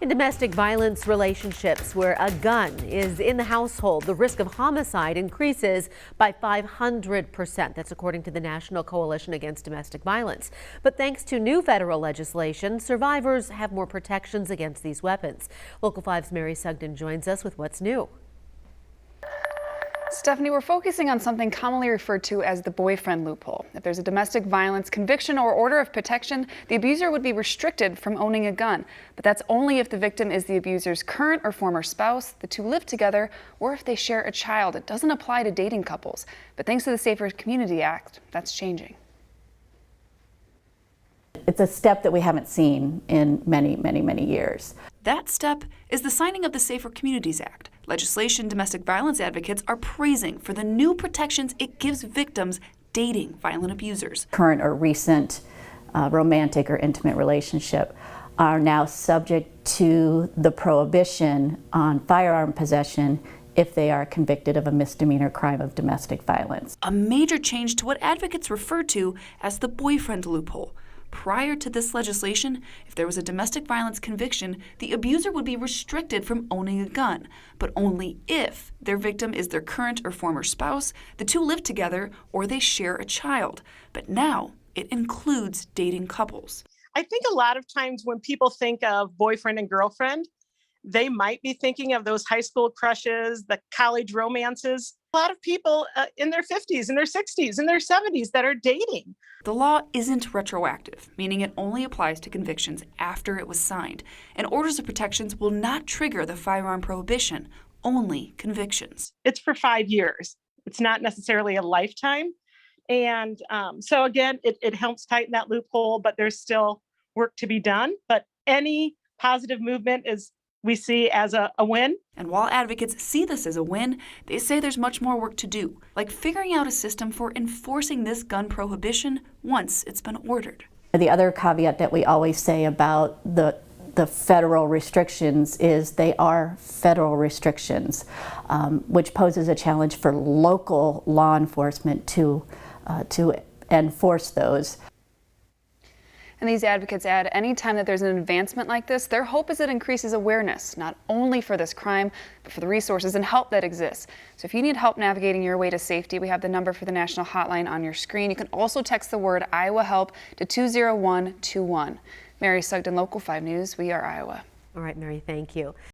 In domestic violence relationships where a gun is in the household, the risk of homicide increases by 500%. That's according to the National Coalition Against Domestic Violence. But thanks to new federal legislation, survivors have more protections against these weapons. Local 5's Mary Sugden joins us with what's new. Stephanie, we're focusing on something commonly referred to as the boyfriend loophole. If there's a domestic violence conviction or order of protection, the abuser would be restricted from owning a gun. But that's only if the victim is the abuser's current or former spouse, the two live together, or if they share a child. It doesn't apply to dating couples. But thanks to the Safer Communities Act, that's changing. It's a step that we haven't seen in many years. That step is the signing of the Safer Communities Act, legislation domestic violence advocates are praising for the new protections it gives victims dating violent abusers. Current or recent romantic or intimate relationship are now subject to the prohibition on firearm possession if they are convicted of a misdemeanor crime of domestic violence. A major change to what advocates refer to as the boyfriend loophole. Prior to this legislation, if there was a domestic violence conviction, the abuser would be restricted from owning a gun, but only if their victim is their current or former spouse, the two live together, or they share a child. But now it includes dating couples. I think a lot of times when people think of boyfriend and girlfriend, they might be thinking of those high school crushes, the college romances. A lot of people in their 50s, in their 60s, in their 70s that are dating. The law isn't retroactive, meaning it only applies to convictions after it was signed, and orders of protections will not trigger the firearm prohibition, only convictions. It's for 5 years. It's not necessarily a lifetime. And so again, it helps tighten that loophole, but there's still work to be done. But any positive movement we see as a win. And while advocates see this as a win, they say there's much more work to do, like figuring out a system for enforcing this gun prohibition once it's been ordered. The other caveat that we always say about the federal restrictions is they are federal restrictions, which poses a challenge for local law enforcement to enforce those. And these advocates add, anytime that there's an advancement like this, their hope is it increases awareness, not only for this crime, but for the resources and help that exists. So if you need help navigating your way to safety, we have the number for the national hotline on your screen. You can also text the word Iowa Help to 20121. Mary Sugden, Local 5 News, we are Iowa. All right, Mary, thank you.